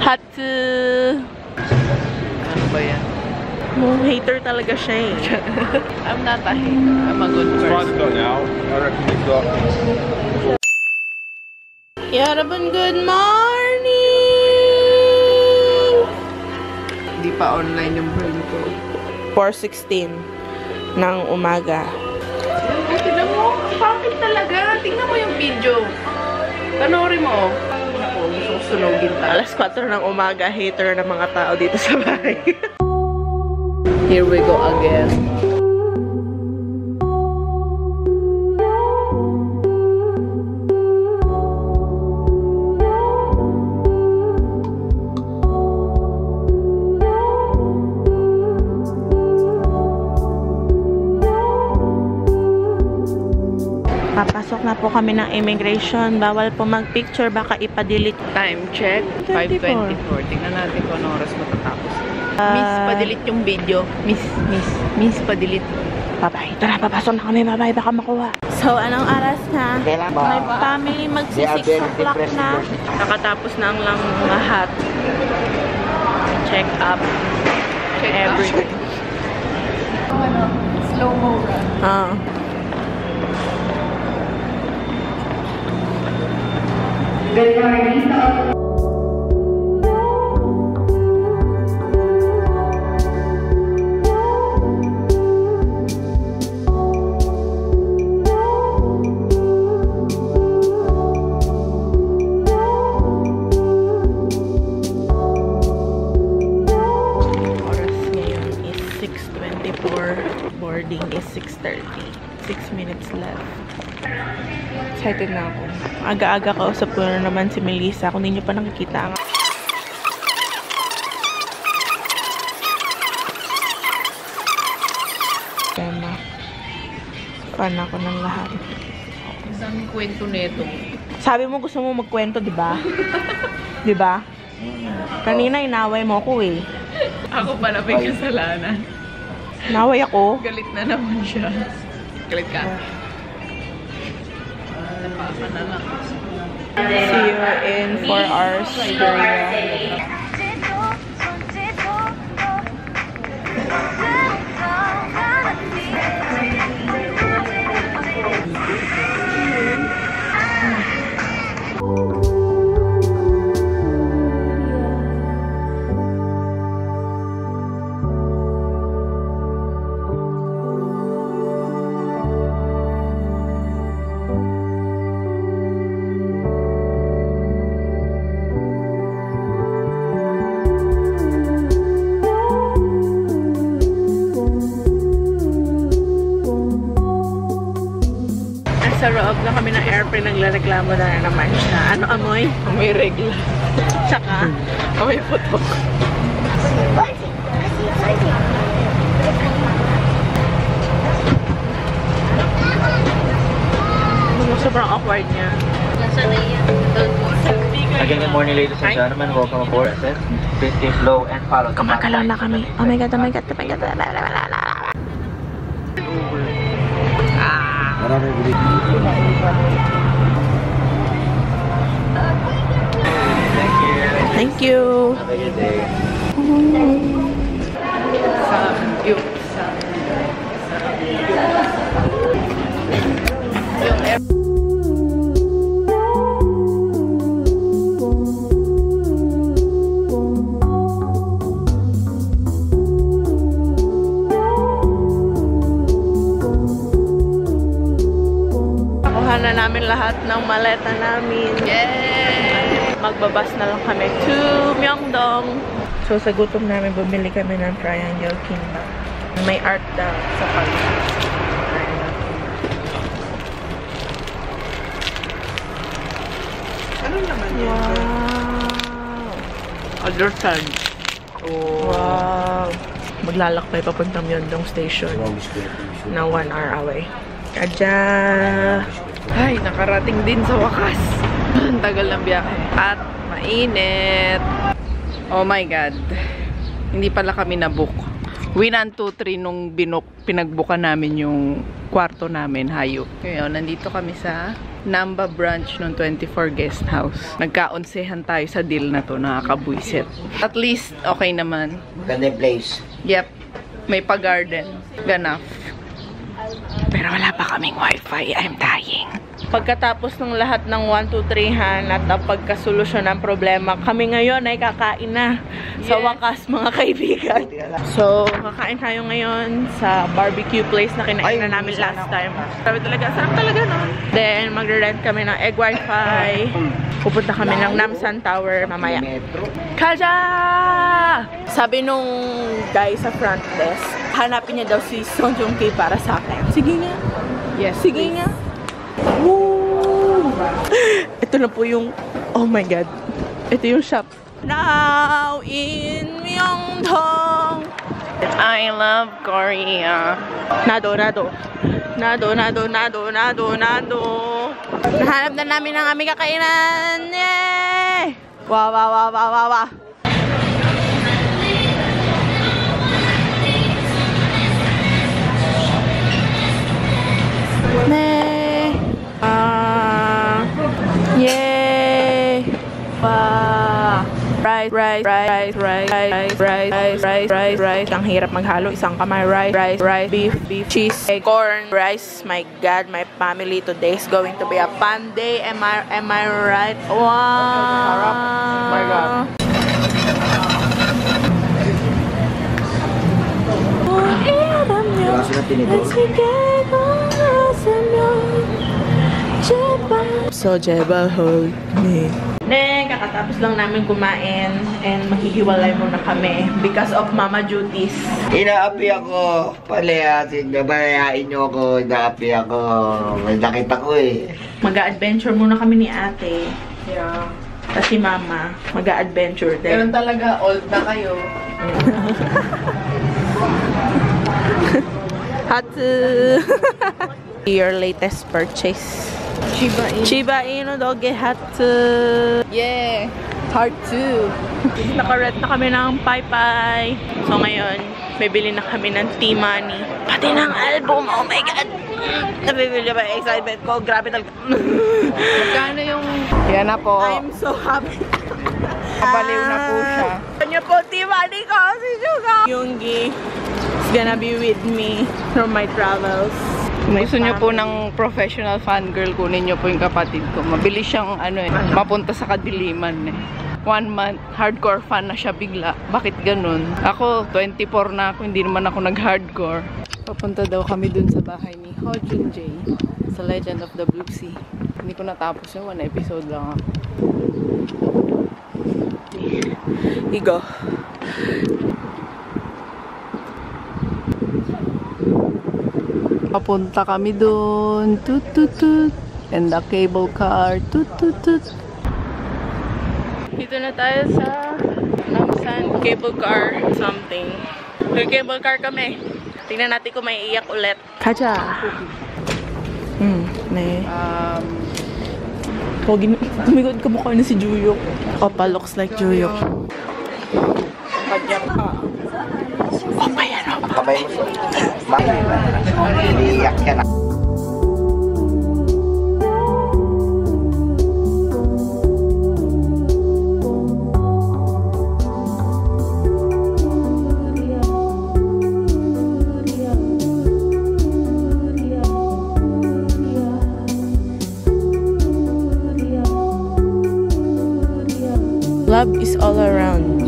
Hatsu! Ano ba yan? Hater talaga siya eh. I'm not a hater. I'm a good person. Yarabun, good morning! Hindi pa online yung brain ko. 4:16 ng umaga. Tingnan mo, bakit talaga? Tingnan mo yung video. Panoorin mo. Ako, gusto ko sunogin talaga. Alas 4 ng umaga, hater ng mga tao dito sa bahay. Here we go again. Papasok na po kami ng immigration. Bawal po mag-picture, baka ipa-delete. Time check, 5:24. Tingnan natin kung ano oras matatapos. Miss, pa-delete yung video. Miss, pa-delete. Bye-bye. Tara, papasok na kami. Bye-bye. Baka makuha. So, anong oras na? My family magsi-6 o'clock na. Nakatapos na ang lang lahat. Check up. Check everything. Slow-mo ka. Good morning. Boarding is 6:30. 6 minutes left. Excited na ako. Aga-aga kausap ko na naman si Melissa. Kung hindi nyo pa nakikita ang... Tema. Fan ako ng lahat. Ang daming kwento nito. Sabi mo gusto mo magkwento, di ba? Di ba? Kanina inaway mo ako eh. Ako pa na may kasalanan. Naway ako. Galit na naman siya. Galit ka? Napaka na lang. See you in 4 hours. Korea. Sa loob na kami ng airplane, naglareklamo na naman siya. Ano amoy? May regla. Tsaka, May putok. sobrang awkward niya. Again, good morning, ladies and gentlemen. Welcome aboard. Please stay slow and follow. Kumakalaw na kami. Oh my God, oh my God, oh my God. Thank you. Have a good day. Nakuha na namin lahat ng maleta namin. Yay! Magbabas na lang kami to Myeongdong. So, sa gutom namin, bumili kami ng triangle kimbap. May art daw sa pag. Ano naman yun? Wow! Other side. Oh. Wow! Maglalakbay papuntang Myeongdong Station na 1 hour away. Kadya! Ay, nakarating din sa wakas. Ang tagal ng biyahe. At mainit. Oh my God. Hindi pala kami nabook. 1, 2, 3 nung pinagbukan namin yung kwarto namin, hayop. Ngayon, nandito kami sa Namba branch ng 24 guest house. Nagkaonsehan tayo sa deal na to, nakakabwisit. At least, okay naman. Ganda yung place. Yep. May pa-garden. Ganap. Pero wala pa kaming wifi. I'm dying. Pagkatapos ng lahat ng 1, 2, 3 at ang pagkasolusyon ng problema, kami ngayon ay kakain na. Sa wakas, mga kaibigan. So, kakain tayo ngayon sa barbecue place na kinain na namin last time. Sabi talaga, sarap talaga, no? Then, magre-rent kami ng egg wifi. Pupunta kami ng Namsan Tower mamaya. Kaja! Sabi nung guy sa front desk, hanapin niya daw si Song Joong Ki para sa akin. Sige nga. Yes, sige nga. Woo! Ito na po yung, oh my god. Ito yung shop. Now in Myeongdong. I love Korea. Nado. Nahanap na namin ang aming kakainan. Yay! Wow. Yay! Wow! Rice. Ang hirap maghalo. Isang kamay rice, beef, cheese, egg, corn, rice. My God, my family today is going to be a fun day. Am I right? Wow! Oh my God. So, Jebal, hold me. Then, kakatapos lang namin kumain and maghihiwalay muna kami because of mama duties. Inaapi ako. Palayasin. Nabayain niyo ako. Inaapi ako. May nakita ko eh. Mag-a-adventure muna kami ni ate. Yeah. Kasi mama, mag-a-adventure din. Ganun talaga, old na kayo. Hatsu! Your latest purchase. Shiba Inu Doge Hatsu. Yeah! Part 2. Naka-rent na kami ng Pai. So ngayon, bibili na kami ng T-Money. Pati ng album. Oh my God! Nabibili ba yung excitement ko? Grabe talaga. Magkano yung... Yan na po. I'm so happy. Kabaliw na po siya. Kanya po T-Money ko si Suga. Yoongi is gonna be with me from my travels. Kung gusto nyo po ng professional fangirl, kunin nyo po yung kapatid ko. Mabilis siyang mapunta sa kadiliman eh. 1 month, hardcore fan na siya bigla. Bakit ganun? Ako, 24 na ako, hindi naman ako nag-hardcore. Papunta daw kami dun sa bahay ni Ho Jun Jae sa Legend of the Blue Sea. Hindi ko natapos yun, 1 episode lang ako. Igo. Papunta kami dun. Tut. And the cable car. Tut. Dito na tayo sa Namsan cable car something. May cable car kami. Tingnan natin kung may iyak ulit. Kaja. May. Pogi na. Tumigod ka mukha na si Juyok. Opa looks like Juyok. Padyak ka. Kamay mo siya. Iniiyak ka na. Love is all around.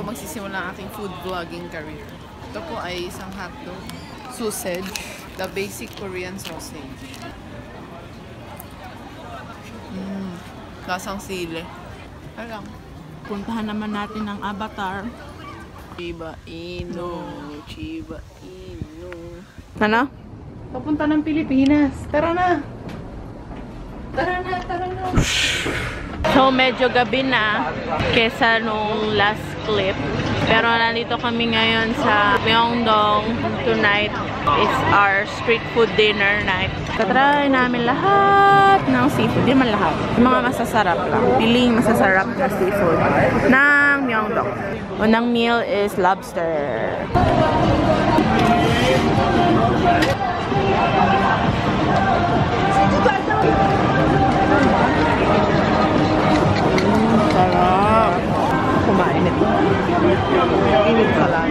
Magsisimula ang aking food vlogging career. Ito po ay isang hotdog, sausage, the basic Korean sausage. Lasang sili. Alam. Puntahan naman natin ang Avatar. Shiba Inu. Ano? Papunta ng Pilipinas. Tara na! So, medyo gabi na kesa nung last clip. Pero nandito kami ngayon sa Myeongdong. Tonight is our street food dinner night. Tatry namin lahat ng seafood. Hindi man lahat. Yung mga masasarap lang. Piling masasarap na seafood ng Myeongdong. Unang meal is lobster. Sarap. Kumain ito. Init ka lang.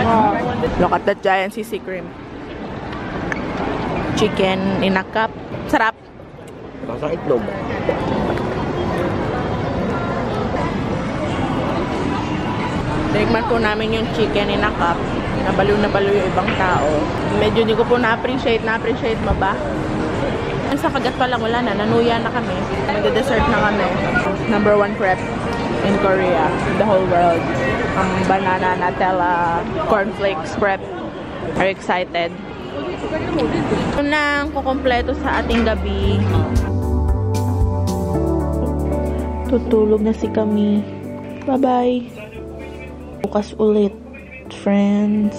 Wow. Look at that giant sisig cream. Chicken in a cup. Sarap. Pasang itlog. Tikman po namin yung chicken in a cup. Nabaliw na baliw yung ibang tao. Medyo hindi ko po na-appreciate. Na-appreciate mo ba? Sa kagat pa lang wala na. Nanuya na kami. Nagde-dessert na kami. Number 1 crepe in Korea. In the whole world. Ang banana, Nutella, cornflakes crepe. Are you excited? Ito na ang kukumpleto sa ating gabi. Tutulog na si kami. Bye-bye. Bukas ulit, friends.